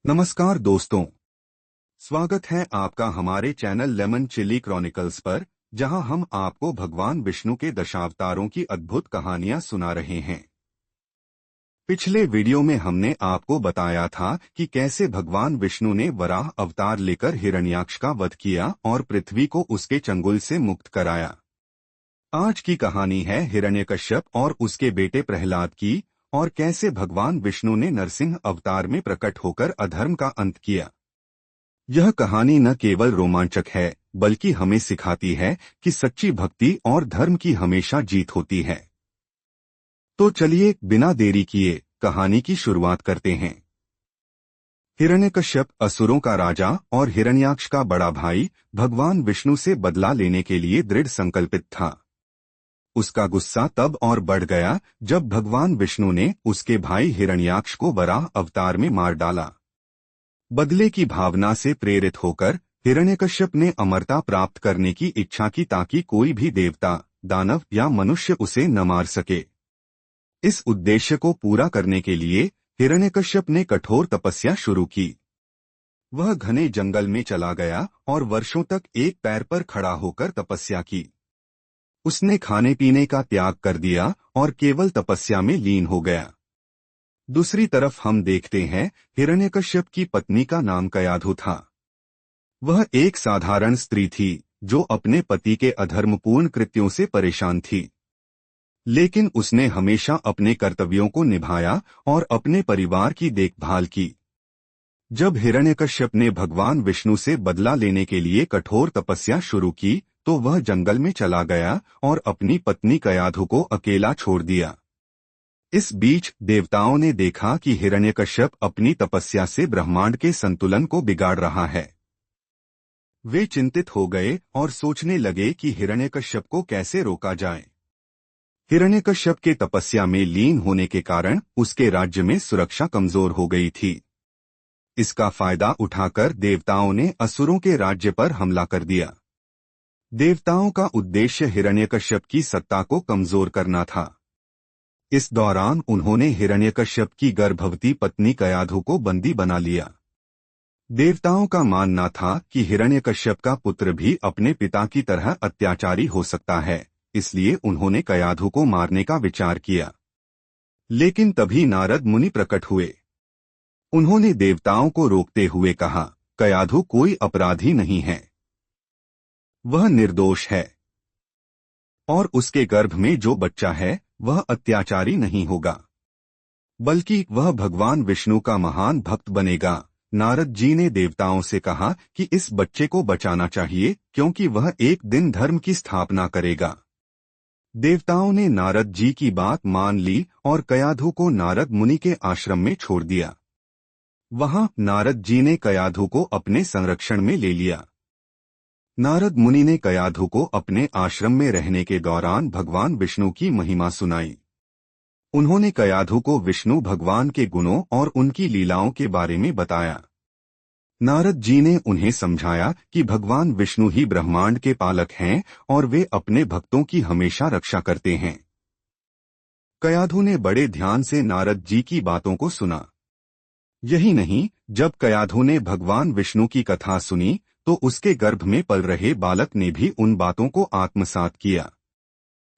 नमस्कार दोस्तों, स्वागत है आपका हमारे चैनल लेमन चिली क्रॉनिकल्स पर, जहां हम आपको भगवान विष्णु के दशावतारों की अद्भुत कहानियां सुना रहे हैं। पिछले वीडियो में हमने आपको बताया था कि कैसे भगवान विष्णु ने वराह अवतार लेकर हिरण्याक्ष का वध किया और पृथ्वी को उसके चंगुल से मुक्त कराया। आज की कहानी है हिरण्यकश्यप और उसके बेटे प्रहलाद की, और कैसे भगवान विष्णु ने नरसिंह अवतार में प्रकट होकर अधर्म का अंत किया। यह कहानी न केवल रोमांचक है, बल्कि हमें सिखाती है कि सच्ची भक्ति और धर्म की हमेशा जीत होती है। तो चलिए बिना देरी किए कहानी की शुरुआत करते हैं। हिरण्यकश्यप असुरों का राजा और हिरण्याक्ष का बड़ा भाई भगवान विष्णु से बदला लेने के लिए दृढ़ संकल्पित था। उसका गुस्सा तब और बढ़ गया जब भगवान विष्णु ने उसके भाई हिरण्याक्ष को वराह अवतार में मार डाला। बदले की भावना से प्रेरित होकर हिरण्यकश्यप ने अमरता प्राप्त करने की इच्छा की ताकि कोई भी देवता, दानव या मनुष्य उसे न मार सके। इस उद्देश्य को पूरा करने के लिए हिरण्यकश्यप ने कठोर तपस्या शुरू की। वह घने जंगल में चला गया और वर्षों तक एक पैर पर खड़ा होकर तपस्या की। उसने खाने पीने का त्याग कर दिया और केवल तपस्या में लीन हो गया। दूसरी तरफ हम देखते हैं हिरण्यकश्यप की पत्नी का नाम कयाधु था। वह एक साधारण स्त्री थी जो अपने पति के अधर्मपूर्ण कृत्यों से परेशान थी, लेकिन उसने हमेशा अपने कर्तव्यों को निभाया और अपने परिवार की देखभाल की। जब हिरण्यकश्यप ने भगवान विष्णु से बदला लेने के लिए कठोर तपस्या शुरू की, तो वह जंगल में चला गया और अपनी पत्नी कयाधु को अकेला छोड़ दिया। इस बीच देवताओं ने देखा कि हिरण्यकश्यप अपनी तपस्या से ब्रह्मांड के संतुलन को बिगाड़ रहा है। वे चिंतित हो गए और सोचने लगे कि हिरण्यकश्यप को कैसे रोका जाए। हिरण्यकश्यप के तपस्या में लीन होने के कारण उसके राज्य में सुरक्षा कमजोर हो गई थी। इसका फायदा उठाकर देवताओं ने असुरों के राज्य पर हमला कर दिया। देवताओं का उद्देश्य हिरण्यकश्यप की सत्ता को कमजोर करना था। इस दौरान उन्होंने हिरण्यकश्यप की गर्भवती पत्नी कयाधु को बंदी बना लिया। देवताओं का मानना था कि हिरण्यकश्यप का पुत्र भी अपने पिता की तरह अत्याचारी हो सकता है, इसलिए उन्होंने कयाधु को मारने का विचार किया। लेकिन तभी नारद मुनि प्रकट हुए। उन्होंने देवताओं को रोकते हुए कहा, कयाधु कोई अपराधी नहीं है, वह निर्दोष है, और उसके गर्भ में जो बच्चा है वह अत्याचारी नहीं होगा, बल्कि वह भगवान विष्णु का महान भक्त बनेगा। नारद जी ने देवताओं से कहा कि इस बच्चे को बचाना चाहिए, क्योंकि वह एक दिन धर्म की स्थापना करेगा। देवताओं ने नारद जी की बात मान ली और कयाधु को नारद मुनि के आश्रम में छोड़ दिया। वहां नारद जी ने कयाधु को अपने संरक्षण में ले लिया। नारद मुनि ने कयाधु को अपने आश्रम में रहने के दौरान भगवान विष्णु की महिमा सुनाई। उन्होंने कयाधु को विष्णु भगवान के गुणों और उनकी लीलाओं के बारे में बताया। नारद जी ने उन्हें समझाया कि भगवान विष्णु ही ब्रह्मांड के पालक हैं और वे अपने भक्तों की हमेशा रक्षा करते हैं। कयाधु ने बड़े ध्यान से नारद जी की बातों को सुना। यही नहीं, जब कयाधु ने भगवान विष्णु की कथा सुनी तो उसके गर्भ में पल रहे बालक ने भी उन बातों को आत्मसात किया।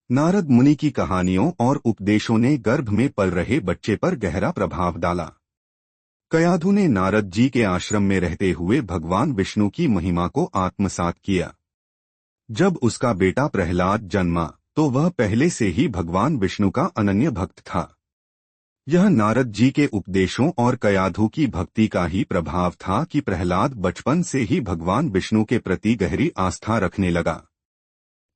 नारद मुनि की कहानियों और उपदेशों ने गर्भ में पल रहे बच्चे पर गहरा प्रभाव डाला। कयाधु ने नारद जी के आश्रम में रहते हुए भगवान विष्णु की महिमा को आत्मसात किया। जब उसका बेटा प्रहलाद जन्मा तो वह पहले से ही भगवान विष्णु का अनन्य भक्त था। यह नारद जी के उपदेशों और कयाधु की भक्ति का ही प्रभाव था कि प्रहलाद बचपन से ही भगवान विष्णु के प्रति गहरी आस्था रखने लगा।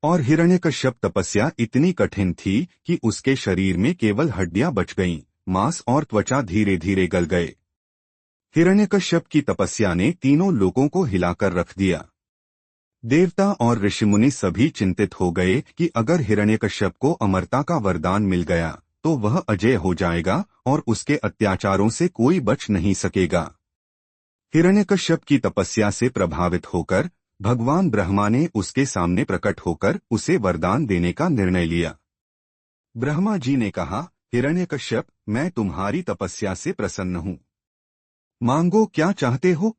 और हिरण्यकश्यप तपस्या इतनी कठिन थी कि उसके शरीर में केवल हड्डियां बच गईं, मांस और त्वचा धीरे धीरे गल गए। हिरण्यकश्यप की तपस्या ने तीनों लोगों को हिलाकर रख दिया। देवता और ऋषिमुनि सभी चिंतित हो गए कि अगर हिरण्यकश्यप को अमरता का वरदान मिल गया तो वह अजय हो जाएगा और उसके अत्याचारों से कोई बच नहीं सकेगा। हिरण्यकश्यप की तपस्या से प्रभावित होकर भगवान ब्रह्मा ने उसके सामने प्रकट होकर उसे वरदान देने का निर्णय लिया। ब्रह्मा जी ने कहा, हिरण्यकश्यप, मैं तुम्हारी तपस्या से प्रसन्न हूँ। मांगो, क्या चाहते हो?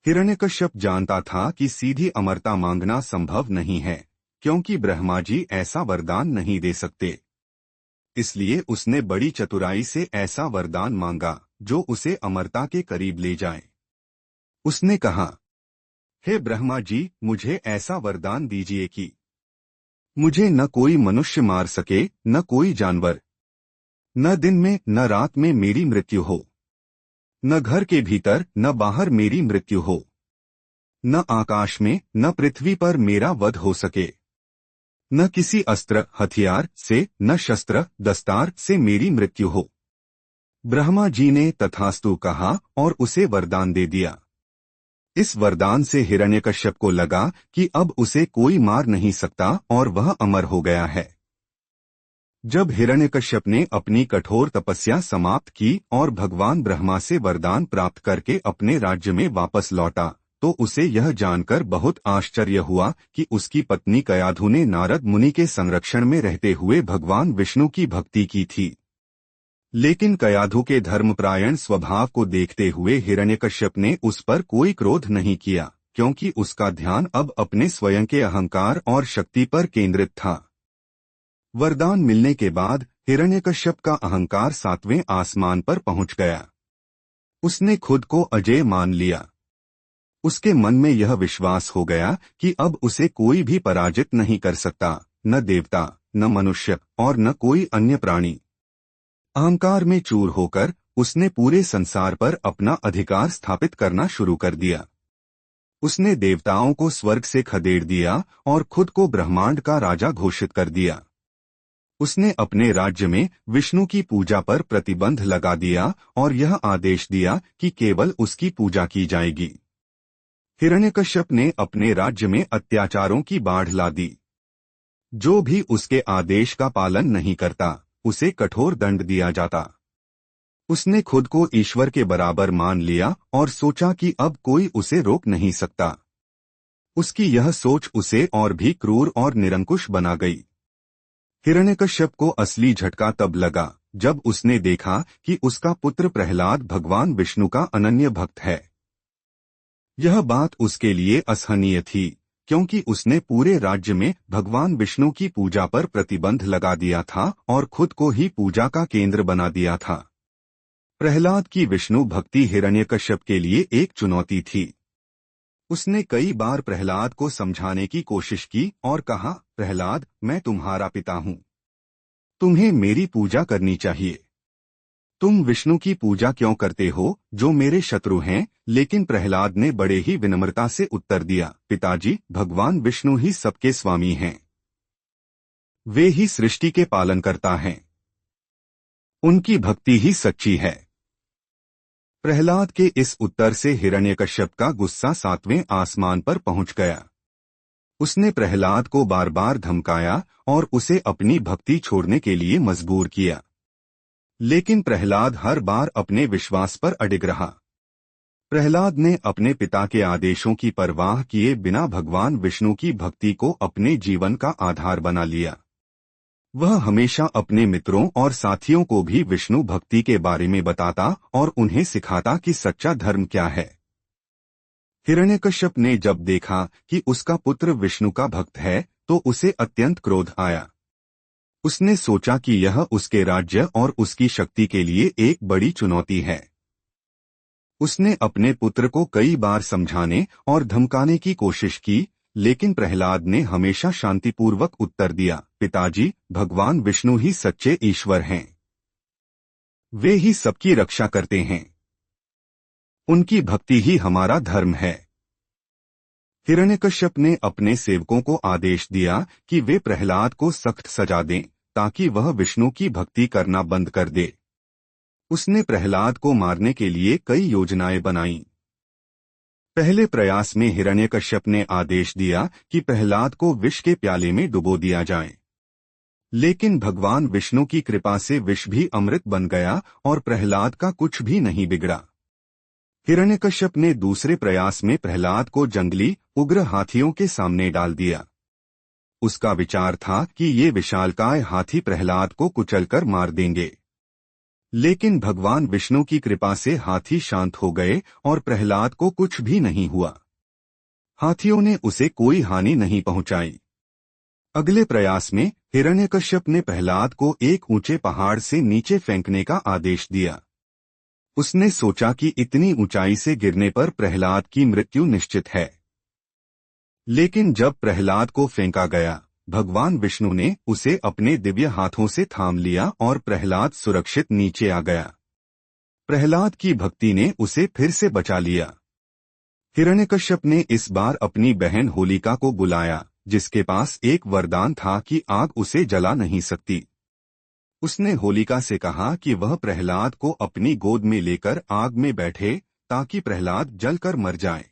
हिरण्यकश्यप जानता था कि सीधी अमरता मांगना संभव नहीं है, क्योंकि ब्रह्मा जी ऐसा वरदान नहीं दे सकते। इसलिए उसने बड़ी चतुराई से ऐसा वरदान मांगा जो उसे अमरता के करीब ले जाए। उसने कहा, हे ब्रह्मा जी, मुझे ऐसा वरदान दीजिए कि मुझे न कोई मनुष्य मार सके, न कोई जानवर, न दिन में न रात में मेरी मृत्यु हो, न घर के भीतर न बाहर मेरी मृत्यु हो, न आकाश में न पृथ्वी पर मेरा वध हो सके, न किसी अस्त्र हथियार से न शस्त्र दस्तार से मेरी मृत्यु हो। ब्रह्मा जी ने तथास्तु कहा और उसे वरदान दे दिया। इस वरदान से हिरण्यकश्यप को लगा कि अब उसे कोई मार नहीं सकता और वह अमर हो गया है। जब हिरण्यकश्यप ने अपनी कठोर तपस्या समाप्त की और भगवान ब्रह्मा से वरदान प्राप्त करके अपने राज्य में वापस लौटा, तो उसे यह जानकर बहुत आश्चर्य हुआ कि उसकी पत्नी कयाधु ने नारद मुनि के संरक्षण में रहते हुए भगवान विष्णु की भक्ति की थी। लेकिन कयाधु के धर्मपरायण स्वभाव को देखते हुए हिरण्यकश्यप ने उस पर कोई क्रोध नहीं किया, क्योंकि उसका ध्यान अब अपने स्वयं के अहंकार और शक्ति पर केंद्रित था। वरदान मिलने के बाद हिरण्यकश्यप का अहंकार 7वें आसमान पर पहुंच गया। उसने खुद को अजेय मान लिया। उसके मन में यह विश्वास हो गया कि अब उसे कोई भी पराजित नहीं कर सकता, न देवता, न मनुष्य और न कोई अन्य प्राणी। अहंकार में चूर होकर उसने पूरे संसार पर अपना अधिकार स्थापित करना शुरू कर दिया। उसने देवताओं को स्वर्ग से खदेड़ दिया और खुद को ब्रह्मांड का राजा घोषित कर दिया। उसने अपने राज्य में विष्णु की पूजा पर प्रतिबंध लगा दिया और यह आदेश दिया कि केवल उसकी पूजा की जाएगी। हिरण्यकश्यप ने अपने राज्य में अत्याचारों की बाढ़ ला दी। जो भी उसके आदेश का पालन नहीं करता, उसे कठोर दंड दिया जाता। उसने खुद को ईश्वर के बराबर मान लिया और सोचा कि अब कोई उसे रोक नहीं सकता। उसकी यह सोच उसे और भी क्रूर और निरंकुश बना गई। हिरण्यकश्यप को असली झटका तब लगा जब उसने देखा कि उसका पुत्र प्रहलाद भगवान विष्णु का अनन्य भक्त है। यह बात उसके लिए असहनीय थी, क्योंकि उसने पूरे राज्य में भगवान विष्णु की पूजा पर प्रतिबंध लगा दिया था और खुद को ही पूजा का केंद्र बना दिया था। प्रहलाद की विष्णु भक्ति हिरण्यकश्यप के लिए एक चुनौती थी। उसने कई बार प्रहलाद को समझाने की कोशिश की और कहा, प्रहलाद, मैं तुम्हारा पिता हूँ। तुम्हें मेरी पूजा करनी चाहिए। तुम विष्णु की पूजा क्यों करते हो, जो मेरे शत्रु हैं? लेकिन प्रहलाद ने बड़े ही विनम्रता से उत्तर दिया, पिताजी, भगवान विष्णु ही सबके स्वामी हैं। वे ही सृष्टि के पालनकर्ता हैं। उनकी भक्ति ही सच्ची है। प्रहलाद के इस उत्तर से हिरण्यकश्यप का गुस्सा 7वें आसमान पर पहुंच गया। उसने प्रहलाद को बार बार धमकाया और उसे अपनी भक्ति छोड़ने के लिए मजबूर किया। लेकिन प्रहलाद हर बार अपने विश्वास पर अडिग रहा। प्रहलाद ने अपने पिता के आदेशों की परवाह किए बिना भगवान विष्णु की भक्ति को अपने जीवन का आधार बना लिया। वह हमेशा अपने मित्रों और साथियों को भी विष्णु भक्ति के बारे में बताता और उन्हें सिखाता कि सच्चा धर्म क्या है। हिरण्यकश्यप ने जब देखा कि उसका पुत्र विष्णु का भक्त है, तो उसे अत्यंत क्रोध आया। उसने सोचा कि यह उसके राज्य और उसकी शक्ति के लिए एक बड़ी चुनौती है। उसने अपने पुत्र को कई बार समझाने और धमकाने की कोशिश की, लेकिन प्रहलाद ने हमेशा शांतिपूर्वक उत्तर दिया, पिताजी, भगवान विष्णु ही सच्चे ईश्वर हैं। वे ही सबकी रक्षा करते हैं। उनकी भक्ति ही हमारा धर्म है। हिरण्यकश्यप ने अपने सेवकों को आदेश दिया कि वे प्रहलाद को सख्त सजा दें, ताकि वह विष्णु की भक्ति करना बंद कर दे। उसने प्रहलाद को मारने के लिए कई योजनाएं बनाईं। पहले प्रयास में हिरण्यकश्यप ने आदेश दिया कि प्रहलाद को विष के प्याले में डुबो दिया जाए। लेकिन भगवान विष्णु की कृपा से विष भी अमृत बन गया और प्रहलाद का कुछ भी नहीं बिगड़ा। हिरण्यकश्यप ने दूसरे प्रयास में प्रहलाद को जंगली उग्र हाथियों के सामने डाल दिया। उसका विचार था कि ये विशालकाय हाथी प्रहलाद को कुचलकर मार देंगे। लेकिन भगवान विष्णु की कृपा से हाथी शांत हो गए और प्रहलाद को कुछ भी नहीं हुआ। हाथियों ने उसे कोई हानि नहीं पहुंचाई। अगले प्रयास में हिरण्यकश्यप ने प्रहलाद को एक ऊंचे पहाड़ से नीचे फेंकने का आदेश दिया। उसने सोचा कि इतनी ऊंचाई से गिरने पर प्रहलाद की मृत्यु निश्चित है। लेकिन जब प्रहलाद को फेंका गया, भगवान विष्णु ने उसे अपने दिव्य हाथों से थाम लिया और प्रहलाद सुरक्षित नीचे आ गया। प्रहलाद की भक्ति ने उसे फिर से बचा लिया। हिरण्यकश्यप ने इस बार अपनी बहन होलिका को बुलाया, जिसके पास एक वरदान था कि आग उसे जला नहीं सकती। उसने होलिका से कहा कि वह प्रहलाद को अपनी गोद में लेकर आग में बैठे ताकि प्रहलाद जलकर मर जाए।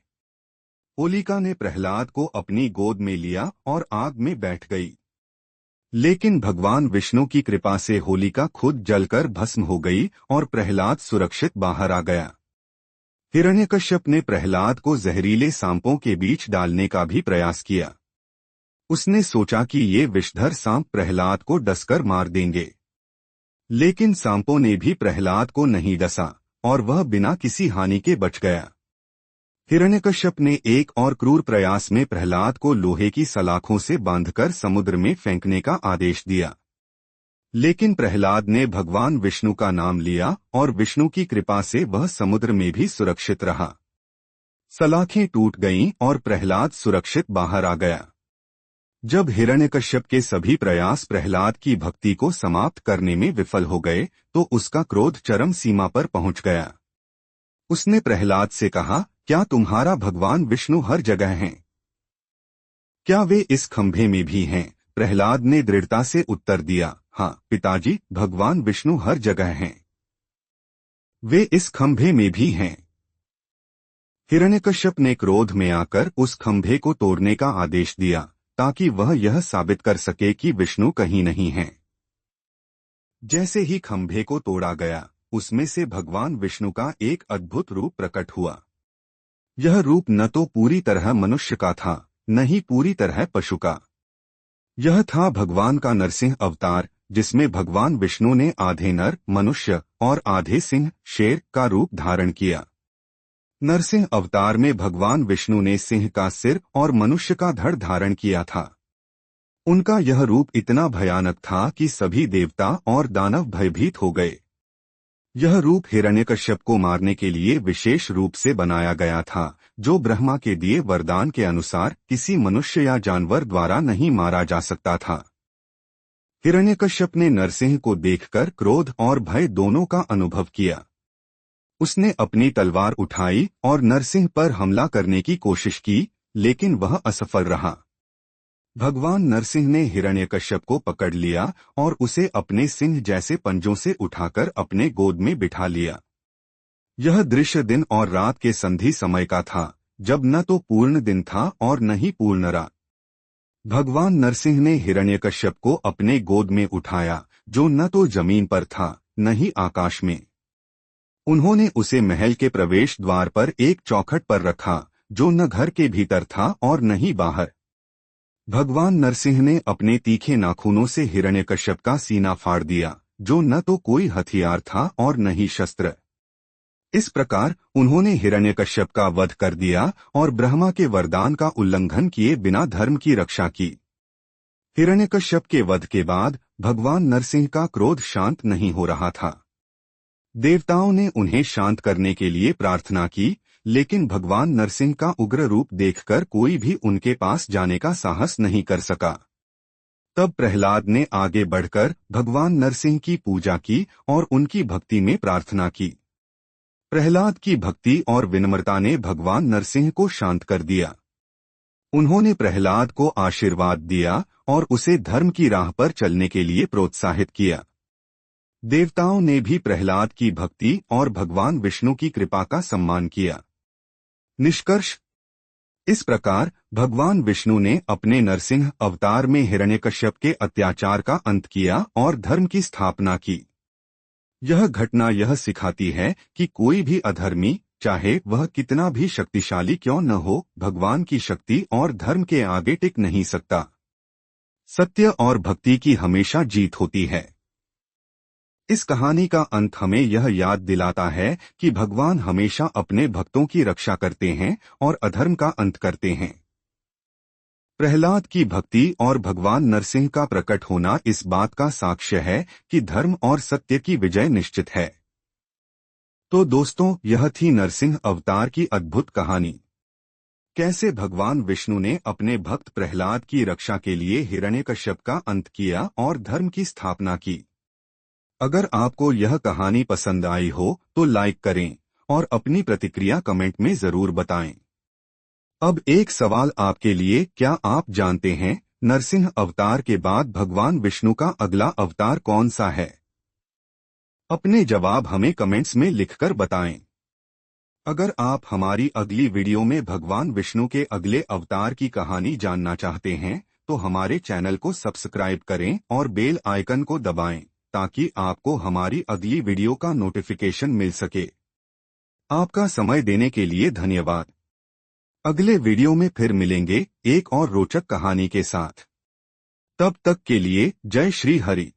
होलिका ने प्रहलाद को अपनी गोद में लिया और आग में बैठ गई। लेकिन भगवान विष्णु की कृपा से होलिका खुद जलकर भस्म हो गई और प्रहलाद सुरक्षित बाहर आ गया। हिरण्यकश्यप ने प्रहलाद को जहरीले सांपों के बीच डालने का भी प्रयास किया। उसने सोचा कि ये विषधर सांप प्रहलाद को डसकर मार देंगे। लेकिन सांपों ने भी प्रहलाद को नहीं डसा और वह बिना किसी हानि के बच गया। हिरण्यकश्यप ने एक और क्रूर प्रयास में प्रहलाद को लोहे की सलाखों से बांधकर समुद्र में फेंकने का आदेश दिया। लेकिन प्रहलाद ने भगवान विष्णु का नाम लिया और विष्णु की कृपा से वह समुद्र में भी सुरक्षित रहा। सलाखें टूट गईं और प्रहलाद सुरक्षित बाहर आ गया। जब हिरण्यकश्यप के सभी प्रयास प्रहलाद की भक्ति को समाप्त करने में विफल हो गए, तो उसका क्रोध चरम सीमा पर पहुंच गया। उसने प्रहलाद से कहा, क्या तुम्हारा भगवान विष्णु हर जगह हैं? क्या वे इस खंभे में भी हैं? प्रहलाद ने दृढ़ता से उत्तर दिया, हाँ पिताजी, भगवान विष्णु हर जगह हैं। वे इस खंभे में भी हैं। हिरण्यकश्यप ने क्रोध में आकर उस खंभे को तोड़ने का आदेश दिया ताकि वह यह साबित कर सके कि विष्णु कहीं नहीं है। जैसे ही खंभे को तोड़ा गया, उसमें से भगवान विष्णु का एक अद्भुत रूप प्रकट हुआ। यह रूप न तो पूरी तरह मनुष्य का था, न ही पूरी तरह पशु का। यह था भगवान का नरसिंह अवतार, जिसमें भगवान विष्णु ने आधे नर मनुष्य और आधे सिंह शेर का रूप धारण किया। नरसिंह अवतार में भगवान विष्णु ने सिंह का सिर और मनुष्य का धड़ धारण किया था। उनका यह रूप इतना भयानक था कि सभी देवता और दानव भयभीत हो गए। यह रूप हिरण्यकश्यप को मारने के लिए विशेष रूप से बनाया गया था, जो ब्रह्मा के दिए वरदान के अनुसार किसी मनुष्य या जानवर द्वारा नहीं मारा जा सकता था। हिरण्यकश्यप ने नरसिंह को देखकर क्रोध और भय दोनों का अनुभव किया। उसने अपनी तलवार उठाई और नरसिंह पर हमला करने की कोशिश की, लेकिन वह असफल रहा। भगवान नरसिंह ने हिरण्यकश्यप को पकड़ लिया और उसे अपने सिंह जैसे पंजों से उठाकर अपने गोद में बिठा लिया। यह दृश्य दिन और रात के संधि समय का था, जब न तो पूर्ण दिन था और न ही पूर्ण रात। भगवान नरसिंह ने हिरण्यकश्यप को अपने गोद में उठाया, जो न तो जमीन पर था न ही आकाश में। उन्होंने उसे महल के प्रवेश द्वार पर एक चौखट पर रखा, जो न घर के भीतर था और न ही बाहर। भगवान नरसिंह ने अपने तीखे नाखूनों से हिरण्यकश्यप का सीना फाड़ दिया, जो न तो कोई हथियार था और न ही शस्त्र। इस प्रकार उन्होंने हिरण्यकश्यप का वध कर दिया और ब्रह्मा के वरदान का उल्लंघन किए बिना धर्म की रक्षा की। हिरण्यकश्यप के वध के बाद भगवान नरसिंह का क्रोध शांत नहीं हो रहा था। देवताओं ने उन्हें शांत करने के लिए प्रार्थना की, लेकिन भगवान नरसिंह का उग्र रूप देखकर कोई भी उनके पास जाने का साहस नहीं कर सका। तब प्रहलाद ने आगे बढ़कर भगवान नरसिंह की पूजा की और उनकी भक्ति में प्रार्थना की। प्रहलाद की भक्ति और विनम्रता ने भगवान नरसिंह को शांत कर दिया। उन्होंने प्रहलाद को आशीर्वाद दिया और उसे धर्म की राह पर चलने के लिए प्रोत्साहित किया। देवताओं ने भी प्रहलाद की भक्ति और भगवान विष्णु की कृपा का सम्मान किया। निष्कर्ष: इस प्रकार भगवान विष्णु ने अपने नरसिंह अवतार में हिरण्यकश्यप के अत्याचार का अंत किया और धर्म की स्थापना की। यह घटना यह सिखाती है कि कोई भी अधर्मी, चाहे वह कितना भी शक्तिशाली क्यों न हो, भगवान की शक्ति और धर्म के आगे टिक नहीं सकता। सत्य और भक्ति की हमेशा जीत होती है। इस कहानी का अंत हमें यह याद दिलाता है कि भगवान हमेशा अपने भक्तों की रक्षा करते हैं और अधर्म का अंत करते हैं। प्रहलाद की भक्ति और भगवान नरसिंह का प्रकट होना इस बात का साक्ष्य है कि धर्म और सत्य की विजय निश्चित है। तो दोस्तों, यह थी नरसिंह अवतार की अद्भुत कहानी। कैसे भगवान विष्णु ने अपने भक्त प्रहलाद की रक्षा के लिए हिरण्यकश्यप का अंत किया और धर्म की स्थापना की। अगर आपको यह कहानी पसंद आई हो तो लाइक करें और अपनी प्रतिक्रिया कमेंट में जरूर बताएं। अब एक सवाल आपके लिए, क्या आप जानते हैं नरसिंह अवतार के बाद भगवान विष्णु का अगला अवतार कौन सा है? अपने जवाब हमें कमेंट्स में लिखकर बताएं। अगर आप हमारी अगली वीडियो में भगवान विष्णु के अगले अवतार की कहानी जानना चाहते हैं तो हमारे चैनल को सब्सक्राइब करें और बेल आइकन को दबाएं ताकि आपको हमारी अगली वीडियो का नोटिफिकेशन मिल सके। आपका समय देने के लिए धन्यवाद। अगले वीडियो में फिर मिलेंगे एक और रोचक कहानी के साथ। तब तक के लिए जय श्री हरि।